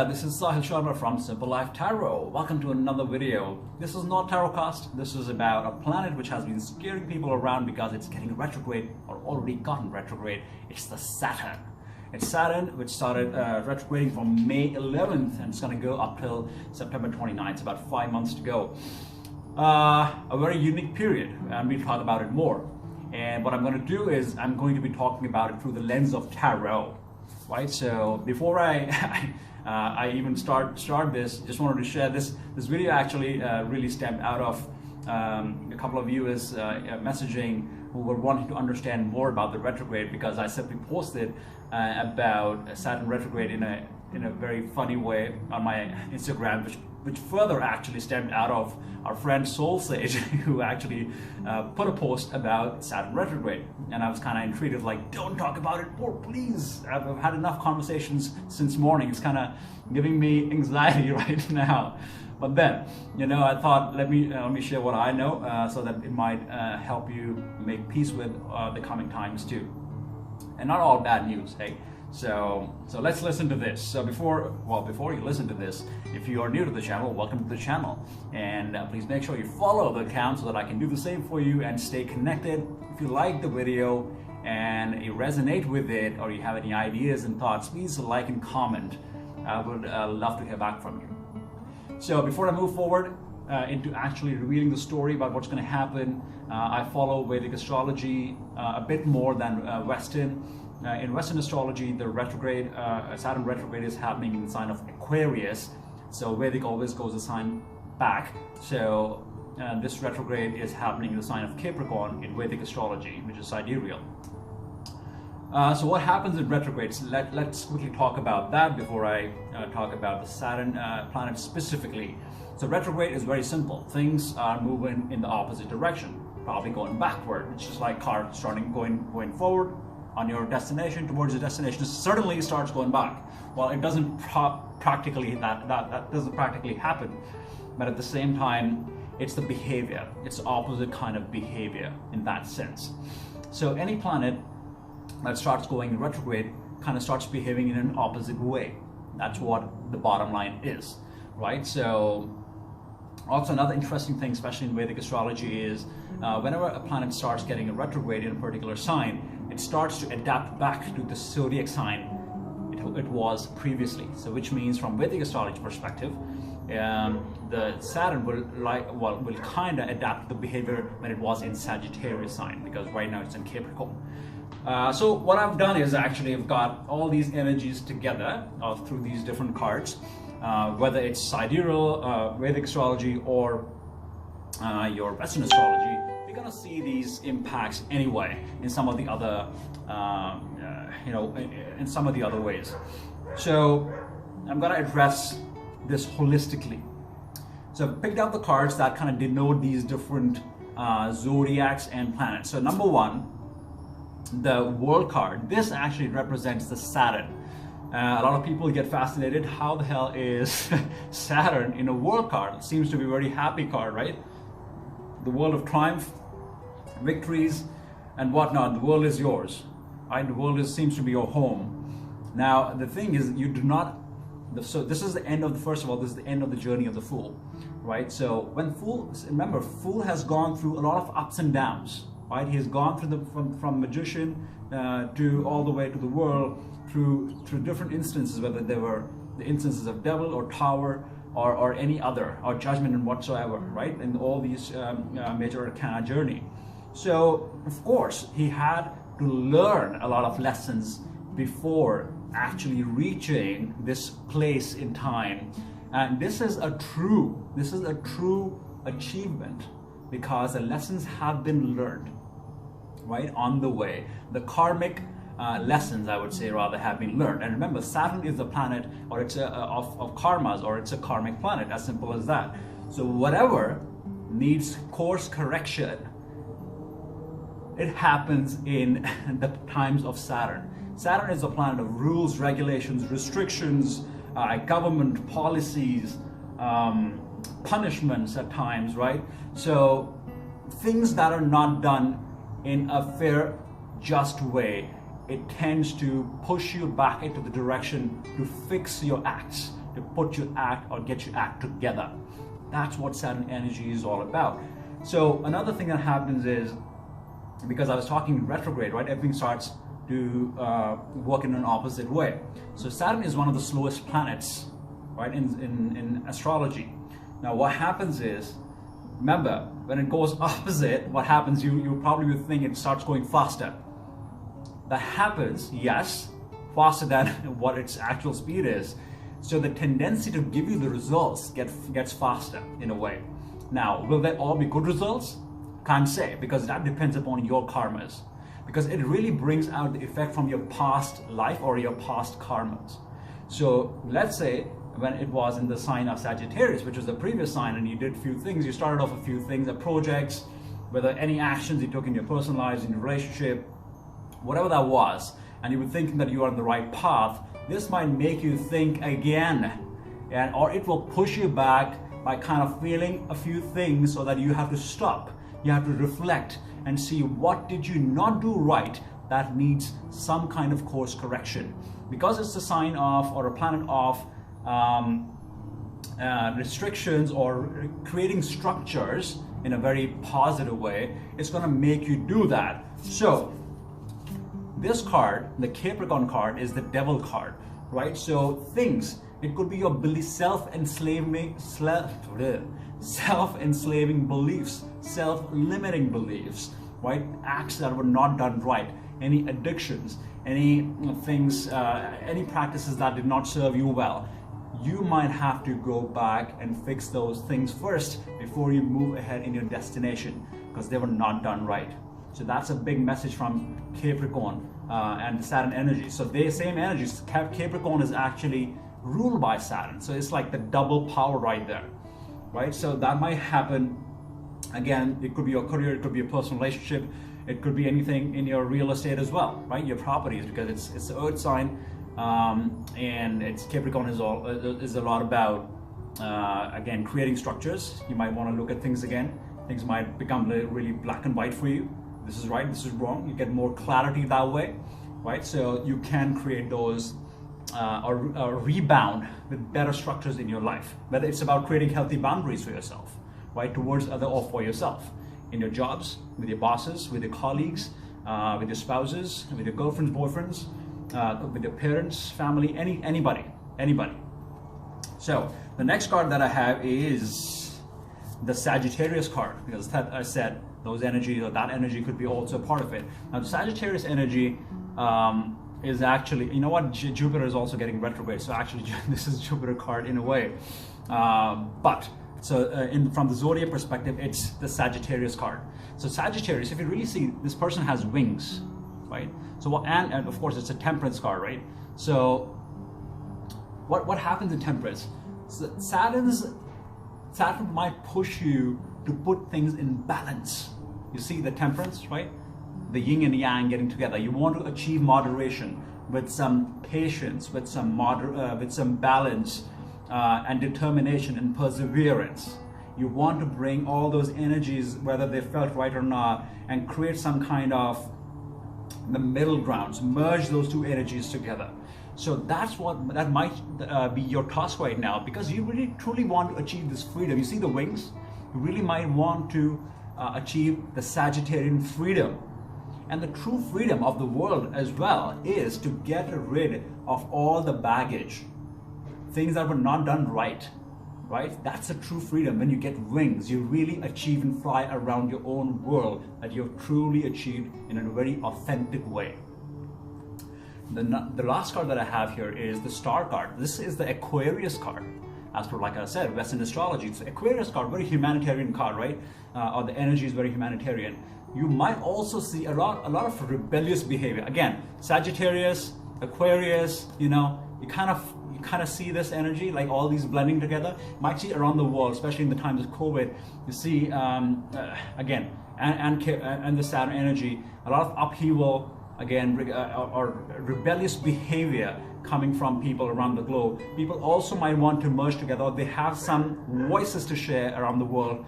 there, this is Sahil Sharma from Simple Life Tarot. Welcome to another video. This is not Tarotcast. This is about a planet which has been scaring people around because it's getting retrograde or already gotten retrograde. It's the Saturn. It's Saturn, which started retrograding from May 11th and it's going to go up till September 29th. It's about 5 months to go. A very unique period, and we'll talk about it more. And what I'm going to do is I'm going to be talking about it through the lens of tarot. Right, so before I even start this, just wanted to share this video actually really stemmed out of a couple of viewers messaging who were wanting to understand more about the retrograde, because I simply posted about Saturn retrograde in a very funny way on my Instagram, which further actually stemmed out of our friend Soul Sage, who actually put a post about Saturn retrograde. And I was kind of intrigued, like, don't talk about it more, please. I've had enough conversations since morning. It's kind of giving me anxiety right now. But then, I thought, let me share what I know so that it might help you make peace with the coming times too. And not all bad news, hey? So let's listen to this. So before you listen to this, if you are new to the channel, welcome to the channel, and please make sure you follow the account so that I can do the same for you and stay connected. If you like the video and you resonate with it, or you have any ideas and thoughts, please like and comment. I would love to hear back from you. So before I move forward into actually revealing the story about what's going to happen, I follow Vedic astrology a bit more than Western. In Western astrology, the retrograde, Saturn retrograde is happening in the sign of Aquarius. So Vedic always goes a sign back. So this retrograde is happening in the sign of Capricorn in Vedic astrology, which is sidereal. So what happens in retrogrades? Let's quickly talk about that before I talk about the Saturn planet specifically. So retrograde is very simple. Things are moving in the opposite direction, probably going backward. It's just like car starting going forward on your destination towards your destination. It certainly starts going back. Well, it doesn't practically that doesn't practically happen, but at the same time, it's the behavior. It's the opposite kind of behavior in that sense. So any planet that starts going retrograde kind of starts behaving in an opposite way. That's what the bottom line is, right? So also another interesting thing, especially in Vedic astrology, is whenever a planet starts getting a retrograde in a particular sign, it starts to adapt back to the zodiac sign it was previously. So which means from Vedic astrology perspective, the Saturn will kind of adapt the behavior when it was in Sagittarius sign, because right now it's in Capricorn. So what I've done is actually I've got all these energies together through these different cards, whether it's sidereal, Vedic astrology, or your Western astrology. We're gonna see these impacts anyway in some of the other, in some of the other ways. So I'm gonna address this holistically. So I've picked out the cards that kind of denote these different zodiacs and planets. So number one, the World card. This actually represents the Saturn. A lot of people get fascinated. How the hell is Saturn in a World card? It seems to be a very happy card, right? The world of triumph, victories, and whatnot. The world is yours, right? The world seems to be your home. Now, the thing is, you do not. So this is the end of the. First of all, this is the end of the journey of the Fool, right? So when remember, Fool has gone through a lot of ups and downs, right? He has gone through from magician to all the way to the world through different instances, whether they were the instances of devil or tower, or any other, or judgment and whatsoever, right? In all these major arcana journey. So of course he had to learn a lot of lessons before actually reaching this place in time, and this is a true achievement, because the lessons have been learned right on the way. The karmic lessons, I would say, rather, have been learned. And remember, Saturn is a planet, or it's of karmas, or it's a karmic planet, as simple as that. So whatever needs course correction, it happens in the times of Saturn. Saturn is a planet of rules, regulations, restrictions, government policies, punishments at times, right? So things that are not done in a fair, just way, it tends to push you back into the direction to fix your acts, to put you act or get you act together. That's what Saturn energy is all about. So another thing that happens is, because I was talking retrograde, right? Everything starts to work in an opposite way. So Saturn is one of the slowest planets, right, in astrology. Now what happens is, remember, when it goes opposite, what happens, you probably would think it starts going faster. That happens, yes, faster than what its actual speed is. So the tendency to give you the results gets faster in a way. Now, will they all be good results? Can't say, because that depends upon your karmas. Because it really brings out the effect from your past life or your past karmas. So let's say when it was in the sign of Sagittarius, which was the previous sign, and you did a few things, you started off a few things, projects, whether any actions you took in your personal lives, in your relationship, whatever that was, and you were thinking that you are on the right path, this might make you think again, or it will push you back by kind of feeling a few things, so that you have to stop, you have to reflect and see what did you not do right that needs some kind of course correction. Because it's a sign of, or a planet of restrictions or creating structures in a very positive way, it's going to make you do that. So this card, the Capricorn card, is the devil card, right? So things, it could be your self-enslaving beliefs, self-limiting beliefs, right? Acts that were not done right, any addictions, any things, any practices that did not serve you well. You might have to go back and fix those things first before you move ahead in your destination, because they were not done right. So that's a big message from Capricorn and the Saturn energy. So the same energies, Capricorn is actually ruled by Saturn. So it's like the double power right there, right? So that might happen. Again, it could be your career, it could be a personal relationship, it could be anything in your real estate as well, right? Your properties, because it's the earth sign, and it's Capricorn is a lot about again creating structures. You might want to look at things again. Things might become really black and white for you. This is right, this is wrong. You get more clarity that way, right? So you can create those or rebound with better structures in your life. Whether it's about creating healthy boundaries for yourself, right, towards other or for yourself, in your jobs, with your bosses, with your colleagues, with your spouses, with your girlfriends, boyfriends, with your parents, family, anybody. So the next card that I have is the Sagittarius card, because that I said those energies, or that energy could be also part of it. Now the Sagittarius energy is actually, you know what, Jupiter is also getting retrograde, so actually this is Jupiter card in a way, but so from the zodiac perspective, it's the Sagittarius card. So Sagittarius, if you really see, this person has wings, right? So and of course it's a Temperance card, right? So what happens in Temperance? So Saturn might push you to put things in balance. You see the Temperance, right? The yin and yang getting together. You want to achieve moderation with some patience, with some balance, and determination and perseverance. You want to bring all those energies, whether they felt right or not, and create some kind of the middle grounds, merge those two energies together. So that might be your task right now, because you really truly want to achieve this freedom. You see the wings? You really might want to achieve the Sagittarian freedom. And the true freedom of the world as well is to get rid of all the baggage, things that were not done right? That's a true freedom. When you get wings, you really achieve and fly around your own world that you've truly achieved in a very authentic way. The last card that I have here is the Star card. This is the Aquarius card. As per, like I said, Western astrology, it's the Aquarius card, very humanitarian card, right? Or the energy is very humanitarian. You might also see a lot of rebellious behavior. Again, Sagittarius, Aquarius, you kind of see this energy, like all these blending together. You might see around the world, especially in the times of COVID. You see again, and the Saturn energy, a lot of upheaval, again, or rebellious behavior coming from people around the globe. People also might want to merge together. They have some voices to share around the world.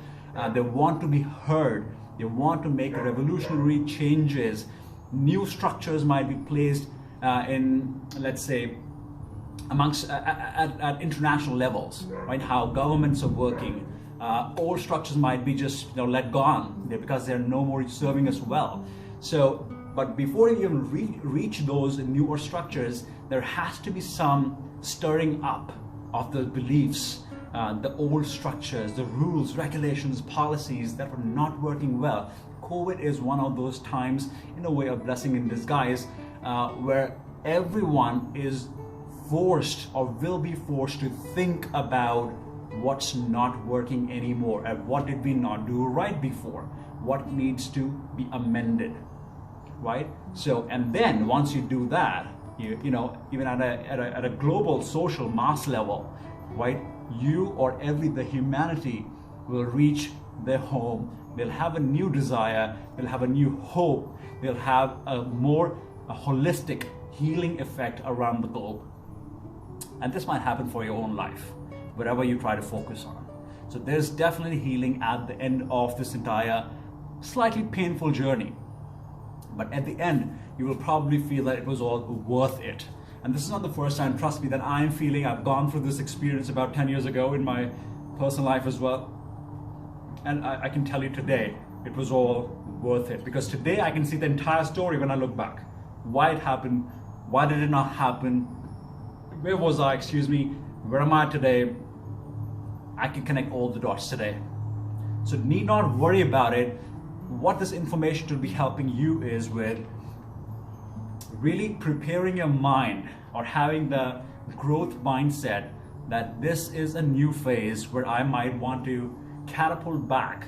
They want to be heard. They want to make revolutionary changes. New structures might be placed in, let's say, amongst at international levels, right? How governments are working. Old structures might be just let gone because they're no more serving us well. So, but before you even reach those newer structures, there has to be some stirring up of the beliefs, the old structures, the rules, regulations, policies that were not working well. COVID is one of those times, in a way, a blessing in disguise, where everyone is forced or will be forced to think about what's not working anymore and what did we not do right before, what needs to be amended, right? So, and then once you do that, you know, even at a global social mass level, right, you or the humanity will reach their home. They'll have a new desire, they'll have a new hope, they'll have a holistic healing effect around the globe. And this might happen for your own life, whatever you try to focus on. So there's definitely healing at the end of this entire slightly painful journey. But at the end, you will probably feel that it was all worth it. And this is not the first time, trust me, that I'm feeling. I've gone through this experience about 10 years ago in my personal life as well. And I can tell you today, it was all worth it. Because today I can see the entire story when I look back. Why it happened, why did it not happen, where was I, where am I today? I can connect all the dots today. So need not worry about it. What this information will be helping you is with really preparing your mind or having the growth mindset that this is a new phase where I might want to catapult back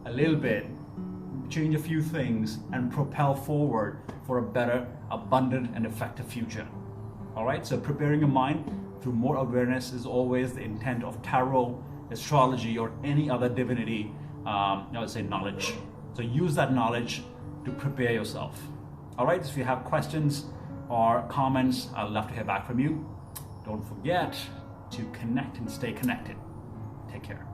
a little bit, change a few things, and propel forward for a better, abundant, and effective future. All right, so preparing your mind through more awareness is always the intent of tarot, astrology, or any other divinity, I would say, knowledge. So use that knowledge to prepare yourself. All right, so if you have questions or comments, I'd love to hear back from you. Don't forget to connect and stay connected. Take care.